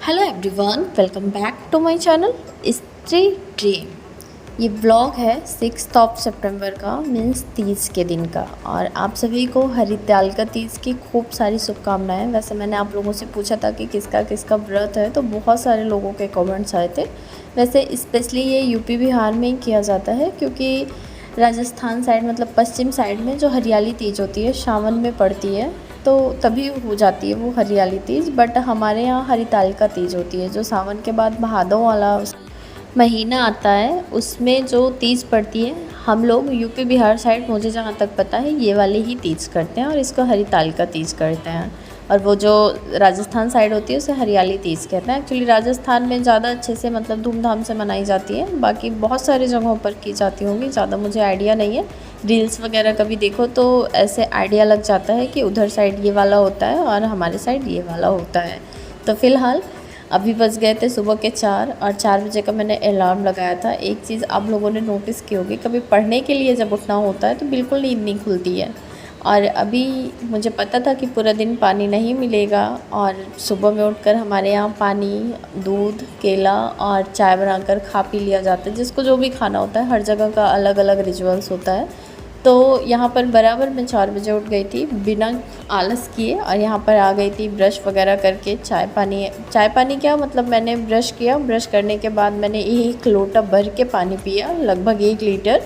Hello everyone, welcome back to my channel Stree dream. ये vlog है 6 सितंबर का, मीन्स तीज के दिन का। और आप सभी को हरितालिका तीज की खूब सारी शुभकामनाएं। वैसे मैंने आप लोगों से पूछा था कि किसका किसका व्रत है, तो बहुत सारे लोगों के कमेंट्स आए थे। वैसे स्पेशली ये यूपी बिहार में ही किया जाता है, क्योंकि राजस्थान साइड मतलब पश्चिम साइड में जो हरियाली तीज होती है सावन में पड़ती है, तो तभी हो जाती है वो हरियाली तीज। बट हमारे यहाँ हरितालिका तीज होती है, जो सावन के बाद भादों वाला महीना आता है, उसमें जो तीज पड़ती है। हम लोग यूपी बिहार साइड, मुझे जहाँ तक पता है, ये वाली ही तीज करते हैं और इसको हरितालिका तीज करते हैं। और वो जो राजस्थान साइड होती है उसे हरियाली तीज कहते हैं। एक्चुअली राजस्थान में ज़्यादा अच्छे से मतलब धूमधाम से मनाई जाती है, बाकी बहुत सारी जगहों पर की जाती होंगी, ज़्यादा मुझे आइडिया नहीं है। रील्स वगैरह कभी देखो तो ऐसे आइडिया लग जाता है कि उधर साइड ये वाला होता है और हमारे साइड ये वाला होता है। तो फ़िलहाल अभी बज गए थे सुबह के 4 और 4 बजे का मैंने अलार्म लगाया था। एक चीज़ आप लोगों ने नोटिस की होगी, कभी पढ़ने के लिए जब उठना होता है तो बिल्कुल नींद नहीं खुलती है। और अभी मुझे पता था कि पूरा दिन पानी नहीं मिलेगा, और सुबह में उठकर हमारे यहाँ पानी, दूध, केला और चाय बनाकर खा पी लिया जाता है। जिसको जो भी खाना होता है, हर जगह का अलग अलग रिचुअल्स होता है। तो यहाँ पर बराबर मैं 4 बजे उठ गई थी बिना आलस किए, और यहाँ पर आ गई थी ब्रश वगैरह करके। चाय पानी क्या मतलब, मैंने ब्रश किया। ब्रश करने के बाद मैंने 1 लोटा भर के पानी पिया, लगभग 1 लीटर।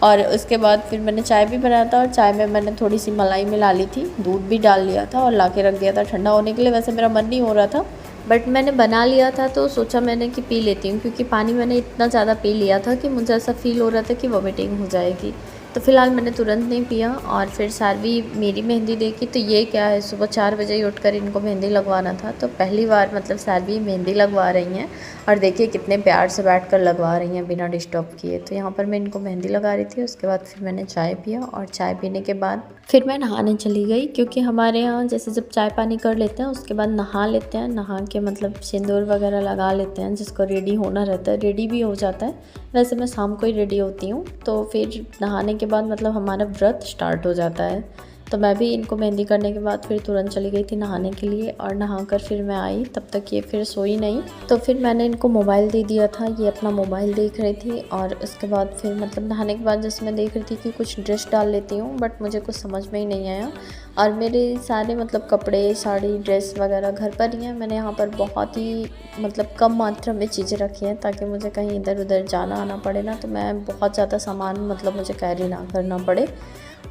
और उसके बाद फिर मैंने चाय भी बनाया था, और चाय में मैंने थोड़ी सी मलाई मिला ली थी, दूध भी डाल लिया था और ला के रख दिया था ठंडा होने के लिए। वैसे मेरा मन नहीं हो रहा था, बट मैंने बना लिया था तो सोचा मैंने कि पी लेती हूँ, क्योंकि पानी मैंने इतना ज़्यादा पी लिया था कि मुझे ऐसा फ़ील हो रहा था कि वॉमिटिंग हो जाएगी। तो फ़िलहाल मैंने तुरंत नहीं पिया। और फिर सारवी मेरी मेहंदी देखी तो ये क्या है, सुबह 4 बजे ही उठकर इनको मेहंदी लगवाना था। तो पहली बार मतलब सारवी मेहंदी लगवा रही हैं, और देखिए कितने प्यार से बैठकर लगवा रही हैं बिना डिस्टर्ब किए। तो यहाँ पर मैं इनको मेहंदी लगा रही थी। उसके बाद फिर मैंने चाय पिया, और चाय पीने के बाद फिर मैं नहाने चली गई, क्योंकि हमारे यहाँ जैसे जब चाय पानी कर लेते हैं उसके बाद नहा लेते हैं। नहा के मतलब सिंदूर वगैरह लगा लेते हैं, जिसको रेडी होना रहता है रेडी भी हो जाता है। वैसे मैं शाम को ही रेडी होती हूँ, तो फिर नहाने के बाद मतलब हमारा व्रत स्टार्ट हो जाता है। तो मैं भी इनको मेहंदी करने के बाद फिर तुरंत चली गई थी नहाने के लिए, और नहाकर फिर मैं आई, तब तक ये फिर सोई नहीं। तो फिर मैंने इनको मोबाइल दे दिया था, ये अपना मोबाइल देख रही थी। और उसके बाद फिर मतलब नहाने के बाद जैसे मैं देख रही थी कि कुछ ड्रेस डाल लेती हूँ, बट मुझे कुछ समझ में ही नहीं आया। और मेरे सारे मतलब कपड़े, साड़ी, ड्रेस वगैरह घर पर ही हैं। मैंने यहाँ पर बहुत ही मतलब कम मात्रा में चीज़ें रखी हैं, ताकि मुझे कहीं इधर उधर जाना आना पड़े ना, तो मैं बहुत ज़्यादा सामान मतलब मुझे कैरी ना करना पड़े।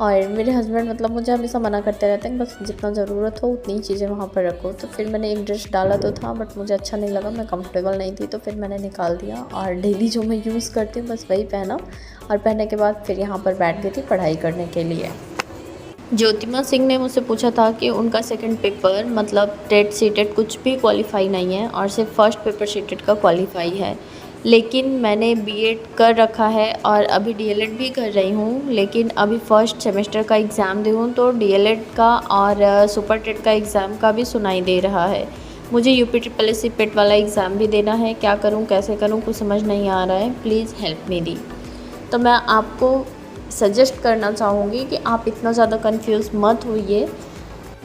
और मेरे हस्बैंड मतलब मुझे हमेशा मना करते रहते हैं, बस जितना ज़रूरत हो उतनी चीज़ें वहाँ पर रखो। तो फिर मैंने एक ड्रेस डाला तो था, बट मुझे अच्छा नहीं लगा, मैं कंफर्टेबल नहीं थी, तो फिर मैंने निकाल दिया। और डेली जो मैं यूज़ करती हूँ बस वही पहना। और पहनने के बाद फिर यहाँ पर बैठ गई थी पढ़ाई करने के लिए। ज्योतिमा सिंह ने मुझसे पूछा था कि उनका सेकंड पेपर मतलब टेट सीटेट कुछ भी क्वालिफाई नहीं है, और सिर्फ फर्स्ट पेपर सीटेट का क्वालिफाई है। लेकिन मैंने बीएड कर रखा है और अभी डीएलएड भी कर रही हूँ, लेकिन अभी फर्स्ट सेमेस्टर का एग्ज़ाम दूँ तो डीएलएड का और सुपर टेट का एग्ज़ाम का भी सुनाई दे रहा है। मुझे यूपी पेट वाला एग्ज़ाम भी देना है, क्या करूँ कैसे करूँ कुछ समझ नहीं आ रहा है, प्लीज़ हेल्प मी दी। तो मैं आपको सजेस्ट करना चाहूँगी कि आप इतना ज़्यादा कंफ्यूज मत होइए।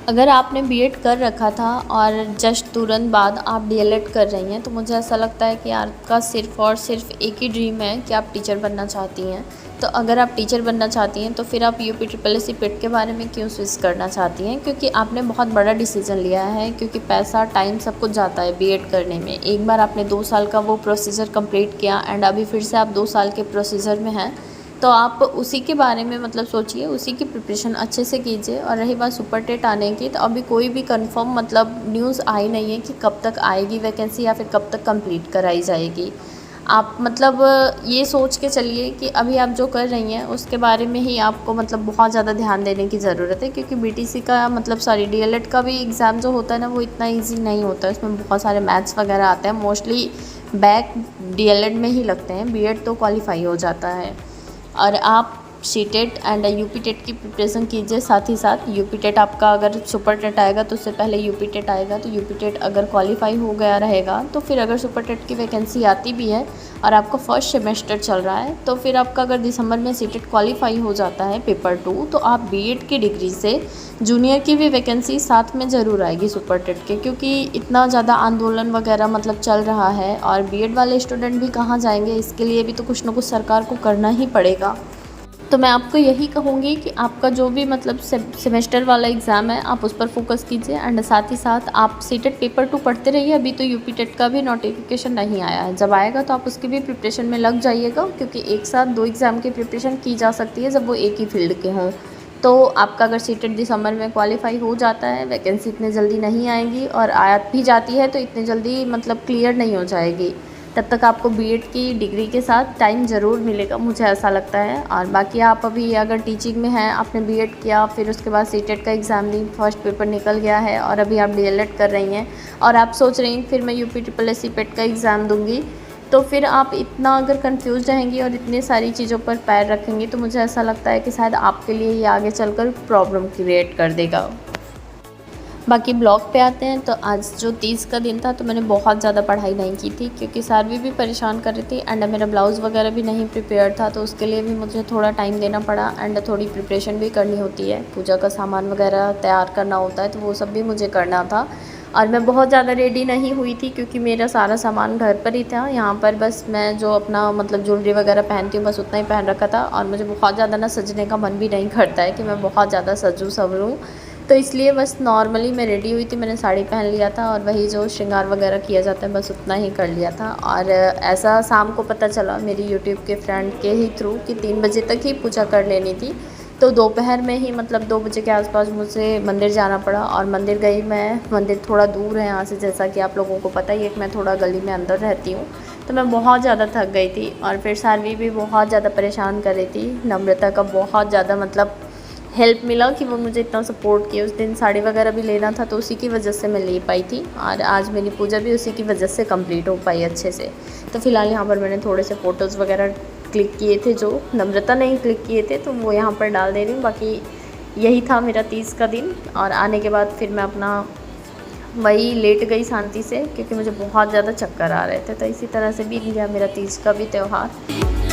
अगर आपने बीएड कर रखा था और जस्ट तुरंत बाद आप डीएलएड कर रही हैं, तो मुझे ऐसा लगता है कि आपका सिर्फ़ और सिर्फ एक ही ड्रीम है कि आप टीचर बनना चाहती हैं। तो अगर आप टीचर बनना चाहती हैं तो फिर आप यूपी पेट के बारे में क्यों स्विच करना चाहती हैं, क्योंकि आपने बहुत बड़ा डिसीजन लिया है। क्योंकि पैसा, टाइम सब कुछ जाता है बीएड करने में। एक बार आपने 2 साल का वो प्रोसीजर कंप्लीट किया, एंड अभी फिर से आप 2 साल के प्रोसीजर में हैं, तो आप उसी के बारे में मतलब सोचिए, उसी की प्रिपरेशन अच्छे से कीजिए। और रही बात सुपर टेट आने की, तो अभी कोई भी कंफर्म मतलब न्यूज़ आई नहीं है कि कब तक आएगी वैकेंसी, या फिर कब तक कंप्लीट कराई जाएगी। आप मतलब ये सोच के चलिए कि अभी आप जो कर रही हैं उसके बारे में ही आपको मतलब बहुत ज़्यादा ध्यान देने की ज़रूरत है। क्योंकि बीटीसी का मतलब डीएलएड का भी एग्ज़ाम जो होता है ना, वो इतना ईजी नहीं होता है। उसमें बहुत सारे मैथ्स वगैरह आते हैं, मोस्टली बैक डीएलएड में ही लगते हैं, बीएड तो क्वालिफाई हो जाता है। और आप सीटेट एंड यूपी टेट की प्रिपरेशन कीजिए। साथ ही साथ यूपी टेट आपका अगर सुपर टेट आएगा तो उससे पहले यूपी टेट आएगा, तो यूपी टेट अगर क्वालिफाई हो गया रहेगा तो फिर अगर सुपर टेट की वैकेंसी आती भी है और आपका फर्स्ट सेमेस्टर चल रहा है तो फिर आपका अगर दिसंबर में सीटेट क्वालिफाई हो जाता है पेपर 2, तो आप बीएड की डिग्री से जूनियर की भी वैकेंसी साथ में ज़रूर आएगी सुपर टेट के, क्योंकि इतना ज़्यादा आंदोलन वगैरह मतलब चल रहा है और बीएड वाले स्टूडेंट भी कहाँ जाएंगे, इसके लिए भी तो कुछ ना कुछ सरकार को करना ही पड़ेगा। तो मैं आपको यही कहूँगी कि आपका जो भी मतलब सेमेस्टर वाला एग्ज़ाम है आप उस पर फोकस कीजिए एंड साथ ही साथ आप सीटेट पेपर 2 पढ़ते रहिए। अभी तो यूपी टेट का भी नोटिफिकेशन नहीं आया है, जब आएगा तो आप उसकी भी प्रिपरेशन में लग जाइएगा, क्योंकि एक साथ 2 एग्ज़ाम की प्रिपरेशन की जा सकती है जब वो एक ही फील्ड के हों। तो आपका अगर सीटेट दिसंबर में क्वालिफाई हो जाता है, वैकेंसी इतने जल्दी नहीं आएगी और आयत भी जाती है तो इतने जल्दी मतलब क्लियर नहीं हो जाएगी, तब तक आपको बीएड की डिग्री के साथ टाइम ज़रूर मिलेगा, मुझे ऐसा लगता है। और बाकी आप अभी अगर टीचिंग में हैं, आपने बीएड किया, फिर उसके बाद सीटेट का एग्ज़ाम दी, फर्स्ट पेपर निकल गया है और अभी आप डीएलएड कर रही हैं और आप सोच रही हैं फिर मैं यूपी ट्रिपल एस सी पेट का एग्ज़ाम दूंगी, तो फिर आप इतना अगर कंफ्यूज रहेंगी और इतनी सारी चीज़ों पर पैर रखेंगी तो मुझे ऐसा लगता है कि शायद आपके लिए ये आगे चलकर प्रॉब्लम क्रिएट कर देगा। बाकी ब्लॉग पे आते हैं, तो आज जो 30 का दिन था तो मैंने बहुत ज़्यादा पढ़ाई नहीं की थी, क्योंकि सारवी भी परेशान कर रही थी एंड मेरा ब्लाउज़ वगैरह भी नहीं प्रिपेयर था, तो उसके लिए भी मुझे थोड़ा टाइम देना पड़ा एंड थोड़ी प्रिपरेशन भी करनी होती है, पूजा का सामान वगैरह तैयार करना होता है, तो वो सब भी मुझे करना था। और मैं बहुत ज़्यादा रेडी नहीं हुई थी क्योंकि मेरा सारा सामान घर पर ही था, यहाँ पर बस मैं जो अपना मतलब ज्वेलरी वगैरह पहनती हूँ बस उतना ही पहन रखा था और मुझे बहुत ज़्यादा ना सजने का मन भी नहीं करता है कि मैं बहुत ज़्यादा सजूँ संवरूँ, तो इसलिए बस नॉर्मली मैं रेडी हुई थी, मैंने साड़ी पहन लिया था और वही जो श्रृंगार वगैरह किया जाता है बस उतना ही कर लिया था। और ऐसा शाम को पता चला मेरी यूट्यूब के फ्रेंड के ही थ्रू कि 3 बजे तक ही पूजा कर लेनी थी, तो दोपहर में ही मतलब 2 बजे के आसपास मुझे मंदिर जाना पड़ा और मंदिर गई मैं। मंदिर थोड़ा दूर है यहाँ से, जैसा कि आप लोगों को पता ही है कि मैं थोड़ा गली में अंदर रहती हूँ, तो मैं बहुत ज़्यादा थक गई थी और फिर सारवी भी बहुत ज़्यादा परेशान कर रही थी। नम्रता का बहुत ज़्यादा मतलब हेल्प मिला कि वो मुझे इतना सपोर्ट किया। उस दिन साड़ी वगैरह भी लेना था तो उसी की वजह से मैं ले पाई थी और आज मेरी पूजा भी उसी की वजह से कंप्लीट हो पाई अच्छे से। तो फ़िलहाल यहाँ पर मैंने थोड़े से फ़ोटोज़ वगैरह क्लिक किए थे जो नम्रता ने ही क्लिक किए थे, तो वो यहाँ पर डाल दे रही हूँ। बाकी यही था मेरा 30 का दिन और आने के बाद फिर मैं अपना वही लेट गई शांति से, क्योंकि मुझे बहुत ज़्यादा चक्कर आ रहे थे। तो इसी तरह से बीत गया मेरा 30 का भी त्यौहार।